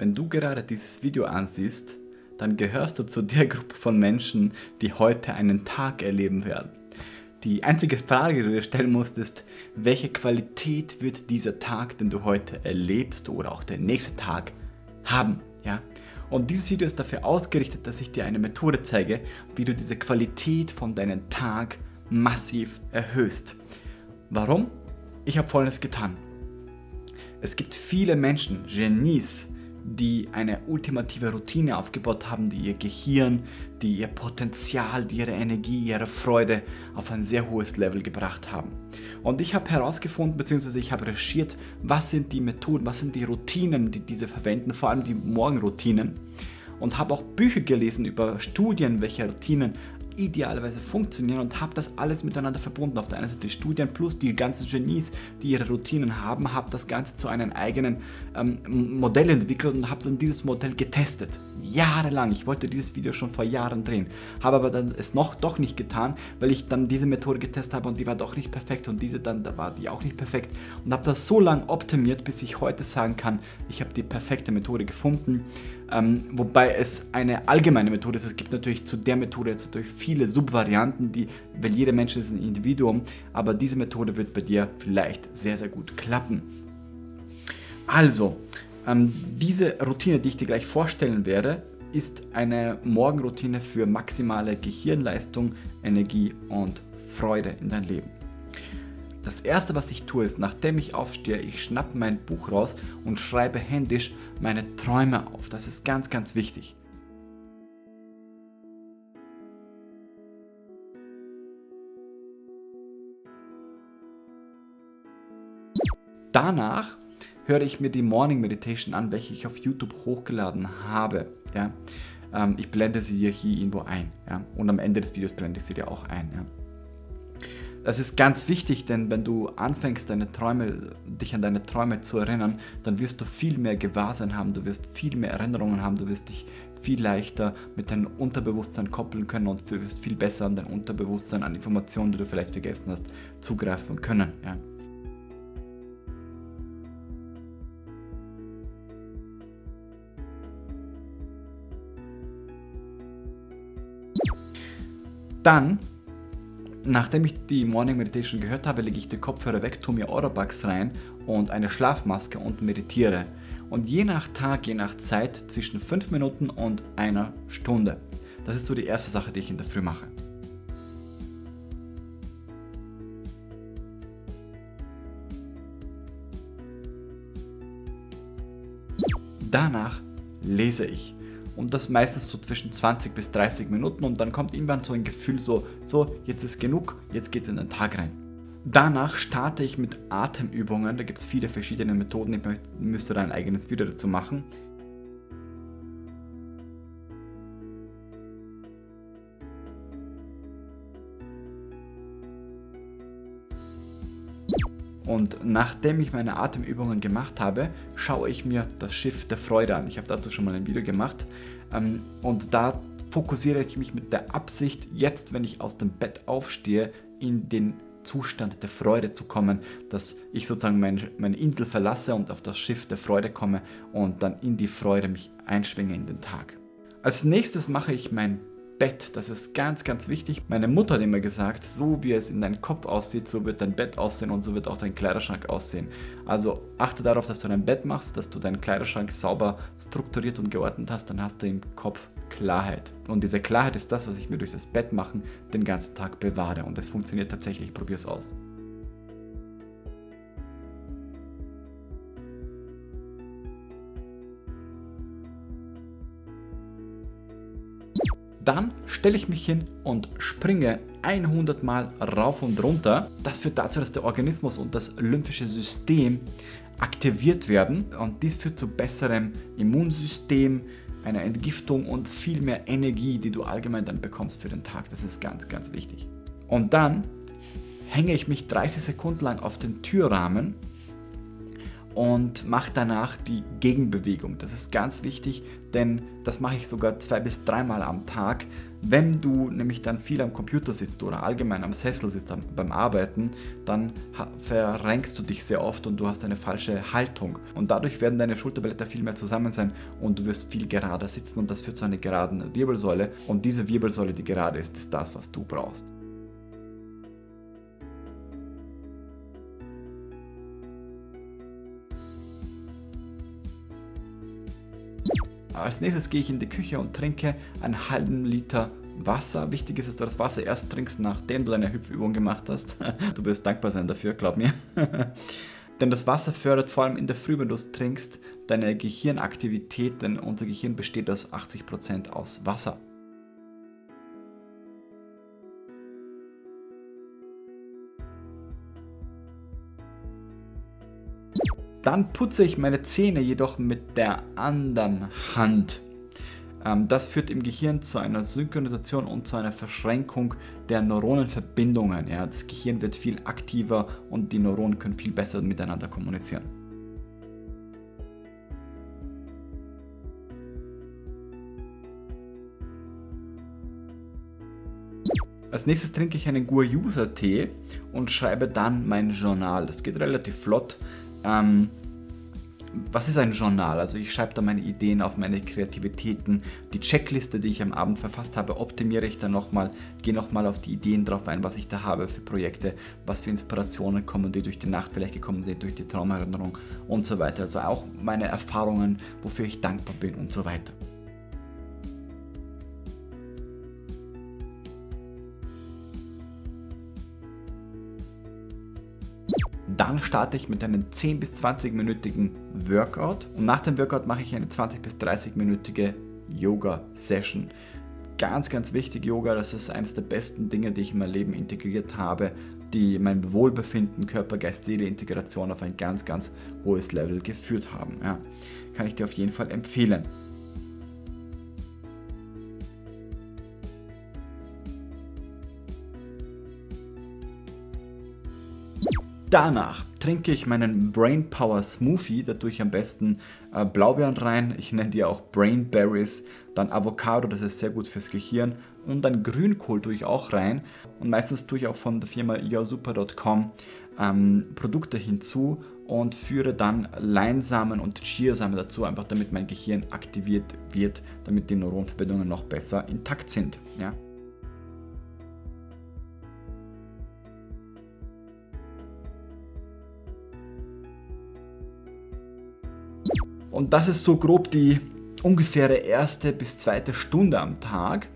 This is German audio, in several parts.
Wenn du gerade dieses Video ansiehst, dann gehörst du zu der Gruppe von Menschen, die heute einen Tag erleben werden. Die einzige Frage, die du dir stellen musst, ist, welche Qualität wird dieser Tag, den du heute erlebst oder auch der nächste Tag haben? Ja? Und dieses Video ist dafür ausgerichtet, dass ich dir eine Methode zeige, wie du diese Qualität von deinem Tag massiv erhöhst. Warum? Ich habe Folgendes getan. Es gibt viele Menschen, Genies, die eine ultimative Routine aufgebaut haben, die ihr Gehirn, die ihr Potenzial, die ihre Energie, ihre Freude auf ein sehr hohes Level gebracht haben. Und ich habe herausgefunden, beziehungsweise ich habe recherchiert, was sind die Methoden, was sind die Routinen, die diese verwenden, vor allem die Morgenroutinen. Und habe auch Bücher gelesen über Studien, welche Routinen idealerweise funktionieren und habe das alles miteinander verbunden. Auf der einen Seite die Studien plus die ganzen Genies, die ihre Routinen haben, habe das Ganze zu einem eigenen Modell entwickelt und habe dann dieses Modell getestet. Jahrelang. Ich wollte dieses Video schon vor Jahren drehen, habe aber dann es doch nicht getan, weil ich dann diese Methode getestet habe und die war doch nicht perfekt und diese dann, da war die auch nicht perfekt und habe das so lange optimiert, bis ich heute sagen kann, ich habe die perfekte Methode gefunden. Wobei es eine allgemeine Methode ist. Es gibt natürlich zu der Methode jetzt natürlich viele Subvarianten, weil jeder Mensch ist ein Individuum, aber diese Methode wird bei dir vielleicht sehr, sehr gut klappen. Also, diese Routine, die ich dir gleich vorstellen werde, ist eine Morgenroutine für maximale Gehirnleistung, Energie und Freude in dein Leben. Das erste, was ich tue, ist, nachdem ich aufstehe, ich schnappe mein Buch raus und schreibe händisch meine Träume auf. Das ist ganz, ganz wichtig. Danach höre ich mir die Morning Meditation an, welche ich auf YouTube hochgeladen habe. Ja? Ich blende sie dir hier irgendwo ein. Ja? Und am Ende des Videos blende ich sie dir auch ein. Ja? Das ist ganz wichtig, denn wenn du anfängst, dich an deine Träume zu erinnern, dann wirst du viel mehr Gewahrsein haben, du wirst viel mehr Erinnerungen haben, du wirst dich viel leichter mit deinem Unterbewusstsein koppeln können und du wirst viel besser an dein Unterbewusstsein, an Informationen, die du vielleicht vergessen hast, zugreifen können. Ja. Dann, nachdem ich die Morning Meditation gehört habe, lege ich die Kopfhörer weg, tue mir Orobugs rein und eine Schlafmaske und meditiere. Und je nach Tag, je nach Zeit zwischen 5 Minuten und einer Stunde. Das ist so die erste Sache, die ich in der Früh mache. Danach lese ich. Und das meistens so zwischen 20 bis 30 Minuten und dann kommt irgendwann so ein Gefühl so jetzt ist genug, jetzt geht es in den Tag rein. Danach starte ich mit Atemübungen, da gibt es viele verschiedene Methoden, ich müsste da ein eigenes Video dazu machen. Und nachdem ich meine Atemübungen gemacht habe, schaue ich mir das Schiff der Freude an. Ich habe dazu schon mal ein Video gemacht und da fokussiere ich mich mit der Absicht, jetzt, wenn ich aus dem Bett aufstehe, in den Zustand der Freude zu kommen, dass ich sozusagen meine Insel verlasse und auf das Schiff der Freude komme und dann in die Freude mich einschwinge in den Tag. Als nächstes mache ich mein Bett, das ist ganz, ganz wichtig. Meine Mutter hat immer gesagt, so wie es in deinem Kopf aussieht, so wird dein Bett aussehen und so wird auch dein Kleiderschrank aussehen. Also achte darauf, dass du dein Bett machst, dass du deinen Kleiderschrank sauber strukturiert und geordnet hast, dann hast du im Kopf Klarheit. Und diese Klarheit ist das, was ich mir durch das Bett machen den ganzen Tag bewahre. Und das funktioniert tatsächlich, ich probiere es aus. Dann stelle ich mich hin und springe 100 Mal rauf und runter. Das führt dazu, dass der Organismus und das lymphische System aktiviert werden und dies führt zu besserem Immunsystem, einer Entgiftung und viel mehr Energie, die du allgemein dann bekommst für den Tag. Das ist ganz, ganz wichtig. Und dann hänge ich mich 30 Sekunden lang auf den Türrahmen und mach danach die Gegenbewegung. Das ist ganz wichtig, denn das mache ich sogar 2 bis 3 Mal am Tag. Wenn du nämlich dann viel am Computer sitzt oder allgemein am Sessel sitzt beim Arbeiten, dann verrenkst du dich sehr oft und du hast eine falsche Haltung. Und dadurch werden deine Schulterblätter viel mehr zusammen sein und du wirst viel gerader sitzen und das führt zu einer geraden Wirbelsäule. Und diese Wirbelsäule, die gerade ist das, was du brauchst. Als nächstes gehe ich in die Küche und trinke einen halben Liter Wasser. Wichtig ist, dass du das Wasser erst trinkst, nachdem du deine Hüpfübung gemacht hast. Du wirst dankbar sein dafür, glaub mir. Denn das Wasser fördert vor allem in der Früh, wenn du es trinkst, deine Gehirnaktivität, denn unser Gehirn besteht aus 80% aus Wasser. Dann putze ich meine Zähne jedoch mit der anderen Hand. Das führt im Gehirn zu einer Synchronisation und zu einer Verschränkung der Neuronenverbindungen. Ja, das Gehirn wird viel aktiver und die Neuronen können viel besser miteinander kommunizieren. Als nächstes trinke ich einen Guayusa-Tee und schreibe dann mein Journal. Das geht relativ flott. Was ist ein Journal? Also ich schreibe da meine Ideen auf, meine Kreativitäten, die Checkliste, die ich am Abend verfasst habe, optimiere ich dann nochmal, gehe nochmal auf die Ideen drauf ein, was ich da habe für Projekte, was für Inspirationen kommen, die durch die Nacht vielleicht gekommen sind, durch die Traumerinnerung und so weiter. Also auch meine Erfahrungen, wofür ich dankbar bin und so weiter. Dann starte ich mit einem 10 bis 20-minütigen Workout und nach dem Workout mache ich eine 20 bis 30-minütige Yoga-Session. Ganz, ganz wichtig, Yoga, das ist eines der besten Dinge, die ich in mein Leben integriert habe, die mein Wohlbefinden, Körper, Geist, Seele, Integration auf ein ganz, ganz hohes Level geführt haben. Ja, kann ich dir auf jeden Fall empfehlen. Danach trinke ich meinen Brain Power Smoothie, da tue ich am besten Blaubeeren rein, ich nenne die auch Brain Berries, dann Avocado, das ist sehr gut fürs Gehirn und dann Grünkohl tue ich auch rein und meistens tue ich auch von der Firma yoursuper.com Produkte hinzu und führe dann Leinsamen und Chiasamen dazu, einfach damit mein Gehirn aktiviert wird, damit die Neuronverbindungen noch besser intakt sind. Ja? Und das ist so grob die ungefähre erste bis zweite Stunde am Tag.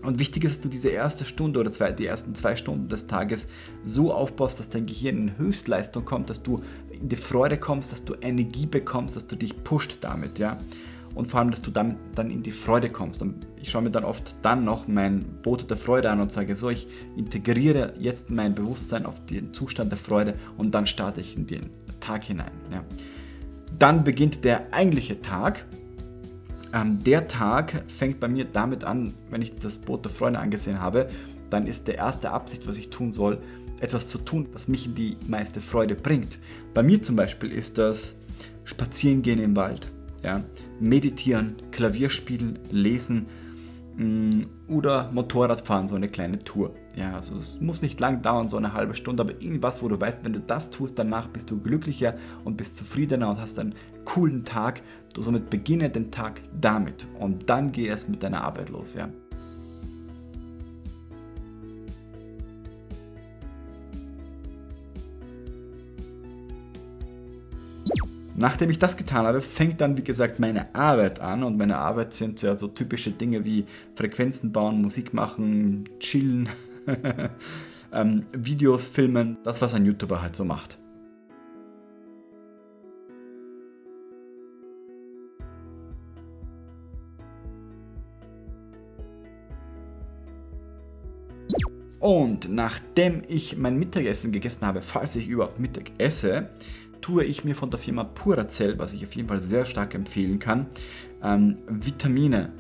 Und wichtig ist, dass du diese erste Stunde oder die ersten 2 Stunden des Tages so aufbaust, dass dein Gehirn in Höchstleistung kommt, dass du in die Freude kommst, dass du Energie bekommst, dass du dich pusht damit, ja. Und vor allem, dass du dann in die Freude kommst. Und ich schaue mir dann oft noch mein Boot der Freude an und sage so, ich integriere jetzt mein Bewusstsein auf den Zustand der Freude und dann starte ich in den Tag hinein, ja. Dann beginnt der eigentliche Tag. Der Tag fängt bei mir damit an, wenn ich das Boot der Freude angesehen habe, dann ist der erste Absicht, was ich tun soll, etwas zu tun, was mich in die meiste Freude bringt. Bei mir zum Beispiel ist das Spazierengehen im Wald, ja? Meditieren, Klavier spielen, lesen oder Motorradfahren, so eine kleine Tour. Ja, also es muss nicht lang dauern, so eine halbe Stunde, aber irgendwas, wo du weißt, wenn du das tust, danach bist du glücklicher und bist zufriedener und hast einen coolen Tag. Du somit beginne den Tag damit und dann geh erst mit deiner Arbeit los. Ja. Nachdem ich das getan habe, fängt dann, wie gesagt, meine Arbeit an. Und meine Arbeit sind ja so typische Dinge wie Frequenzen bauen, Musik machen, chillen, Videos filmen, das, was ein YouTuber halt so macht. Und nachdem ich mein Mittagessen gegessen habe, falls ich überhaupt Mittag esse, tue ich mir von der Firma Puracell, was ich auf jeden Fall sehr stark empfehlen kann, Vitamine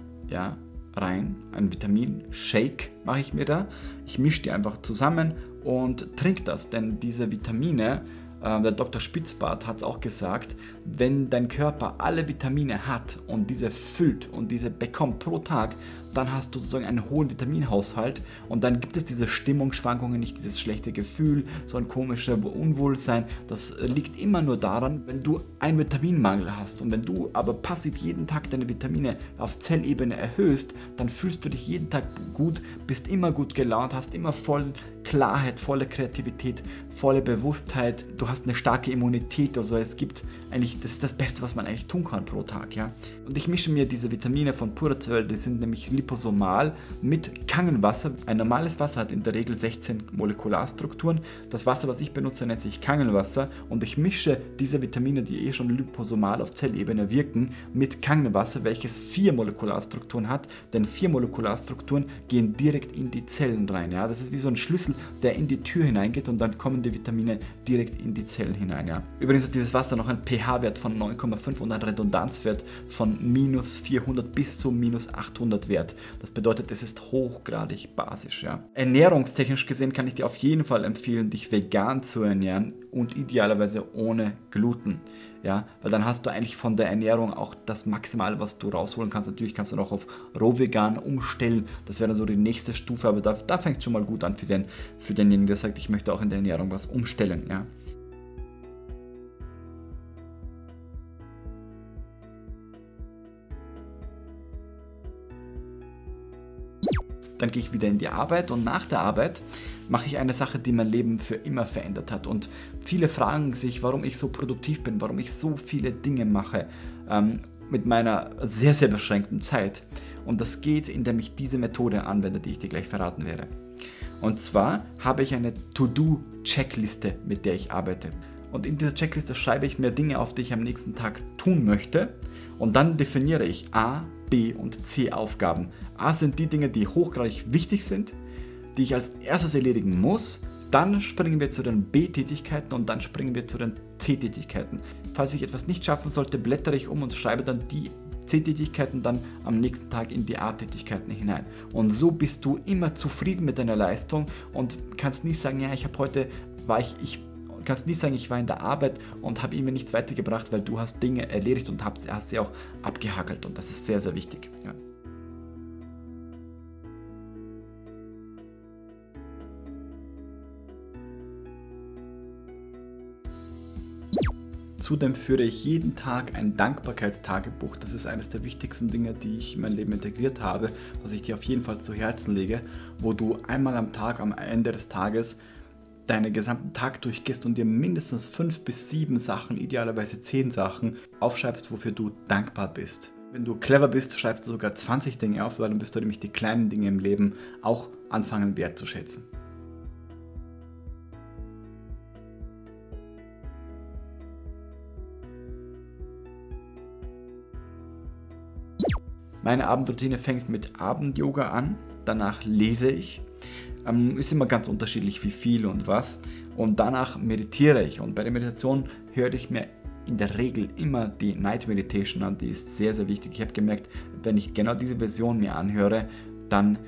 rein. Ein Vitamin-Shake mache ich mir da. Ich mische die einfach zusammen und trinke das, denn diese Vitamine der Dr. Spitzbart hat es auch gesagt, wenn dein Körper alle Vitamine hat und diese füllt und diese bekommt pro Tag, dann hast du sozusagen einen hohen Vitaminhaushalt und dann gibt es diese Stimmungsschwankungen, nicht dieses schlechte Gefühl, so ein komisches Unwohlsein. Das liegt immer nur daran, wenn du einen Vitaminmangel hast. Und wenn du aber passiv jeden Tag deine Vitamine auf Zellebene erhöhst, dann fühlst du dich jeden Tag gut, bist immer gut gelaunt, hast immer voll Klarheit, volle Kreativität, volle Bewusstheit, du hast eine starke Immunität, also es gibt eigentlich, das ist das Beste, was man eigentlich tun kann pro Tag, ja. Und ich mische mir diese Vitamine von Purazell, die sind nämlich liposomal, mit Kangenwasser. Ein normales Wasser hat in der Regel 16 Molekularstrukturen. Das Wasser, was ich benutze, nennt sich Kangenwasser und ich mische diese Vitamine, die eh schon liposomal auf Zellebene wirken, mit Kangenwasser, welches 4 Molekularstrukturen hat, denn 4 Molekularstrukturen gehen direkt in die Zellen rein, ja. Das ist wie so ein Schlüssel, der in die Tür hineingeht und dann kommen die Vitamine direkt in die Zellen hinein, ja. Übrigens hat dieses Wasser noch einen pH-Wert von 9,5 und einen Redundanzwert von minus 400 bis zu minus 800 Wert. Das bedeutet, es ist hochgradig basisch, ja. Ernährungstechnisch gesehen kann ich dir auf jeden Fall empfehlen, dich vegan zu ernähren und idealerweise ohne Gluten, ja, weil dann hast du eigentlich von der Ernährung auch das Maximale, was du rausholen kannst. Natürlich kannst du noch auf rohvegan umstellen, das wäre dann so die nächste Stufe, aber da fängt es schon mal gut an für denjenigen, der sagt, ich möchte auch in der Ernährung was umstellen, ja. Dann gehe ich wieder in die Arbeit und nach der Arbeit mache ich eine Sache, die mein Leben für immer verändert hat. Und viele fragen sich, warum ich so produktiv bin, warum ich so viele Dinge mache mit meiner sehr, sehr beschränkten Zeit. Und das geht, indem ich diese Methode anwende, die ich dir gleich verraten werde. Und zwar habe ich eine To-Do-Checkliste, mit der ich arbeite. Und in dieser Checkliste schreibe ich mir Dinge auf, die ich am nächsten Tag tun möchte. Und dann definiere ich A, B und C Aufgaben. A sind die Dinge, die hochgradig wichtig sind, die ich als erstes erledigen muss. Dann springen wir zu den B-Tätigkeiten und dann springen wir zu den C-Tätigkeiten. Falls ich etwas nicht schaffen sollte, blättere ich um und schreibe dann die C-Tätigkeiten dann am nächsten Tag in die A-Tätigkeiten hinein. Und so bist du immer zufrieden mit deiner Leistung und kannst nicht sagen, ja, kannst nicht sagen, ich war in der Arbeit und habe mir nichts weitergebracht, weil du hast Dinge erledigt und hast sie auch abgehackelt und das ist sehr, sehr wichtig. Ja. Zudem führe ich jeden Tag ein Dankbarkeitstagebuch. Das ist eines der wichtigsten Dinge, die ich in mein Leben integriert habe, was ich dir auf jeden Fall zu Herzen lege, wo du einmal am Tag, am Ende des Tages, deinen gesamten Tag durchgehst und dir mindestens 5 bis 7 Sachen, idealerweise 10 Sachen aufschreibst, wofür du dankbar bist. Wenn du clever bist, schreibst du sogar 20 Dinge auf, weil dann wirst du nämlich die kleinen Dinge im Leben auch anfangen wertzuschätzen. Meine Abendroutine fängt mit Abend-Yoga an, danach lese ich. Ist immer ganz unterschiedlich, wie viel und was. Und danach meditiere ich. Und bei der Meditation höre ich mir in der Regel immer die Night Meditation an. Die ist sehr, sehr wichtig. Ich habe gemerkt, wenn ich genau diese Version mir anhöre, dann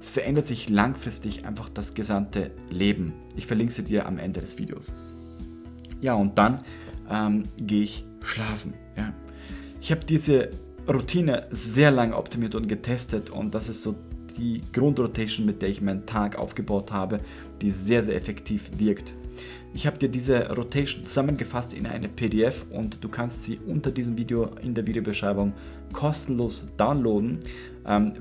verändert sich langfristig einfach das gesamte Leben. Ich verlinke sie dir am Ende des Videos. Ja, und dann gehe ich schlafen. Ja. Ich habe diese Routine sehr lange optimiert und getestet und das ist so die Grundrotation, mit der ich meinen Tag aufgebaut habe, die sehr, sehr effektiv wirkt. Ich habe dir diese Rotation zusammengefasst in eine PDF und du kannst sie unter diesem Video in der Videobeschreibung kostenlos downloaden.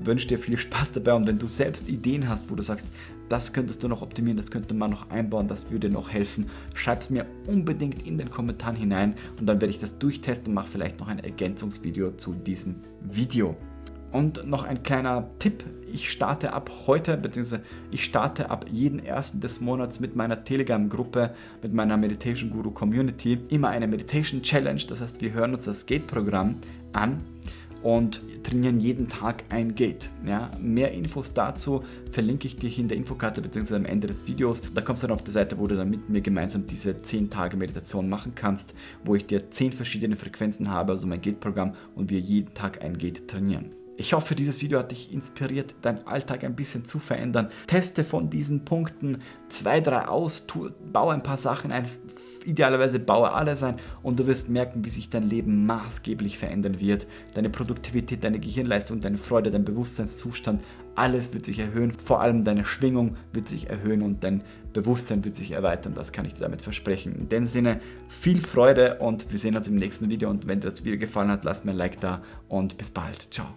Wünsche dir viel Spaß dabei und wenn du selbst Ideen hast, wo du sagst, das könntest du noch optimieren, das könnte man noch einbauen, das würde noch helfen, schreib es mir unbedingt in den Kommentaren hinein und dann werde ich das durchtesten und mache vielleicht noch ein Ergänzungsvideo zu diesem Video. Und noch ein kleiner Tipp, ich starte ab heute, beziehungsweise ich starte ab jeden ersten des Monats mit meiner Telegram-Gruppe, mit meiner Meditation Guru Community, immer eine Meditation Challenge, das heißt wir hören uns das Gate-Programm an und trainieren jeden Tag ein Gate. Ja, mehr Infos dazu verlinke ich dir hier in der Infokarte bzw. am Ende des Videos. Da kommst du dann auf die Seite, wo du dann mit mir gemeinsam diese 10 Tage Meditation machen kannst, wo ich dir 10 verschiedene Frequenzen habe, also mein Gate-Programm und wir jeden Tag ein Gate trainieren. Ich hoffe, dieses Video hat dich inspiriert, deinen Alltag ein bisschen zu verändern. Teste von diesen Punkten 2, 3 aus, baue ein paar Sachen ein, idealerweise baue alles ein und du wirst merken, wie sich dein Leben maßgeblich verändern wird. Deine Produktivität, deine Gehirnleistung, deine Freude, dein Bewusstseinszustand, alles wird sich erhöhen. Vor allem deine Schwingung wird sich erhöhen und dein Bewusstsein wird sich erweitern. Das kann ich dir damit versprechen. In dem Sinne, viel Freude und wir sehen uns im nächsten Video. Und wenn dir das Video gefallen hat, lass mir ein Like da und bis bald. Ciao.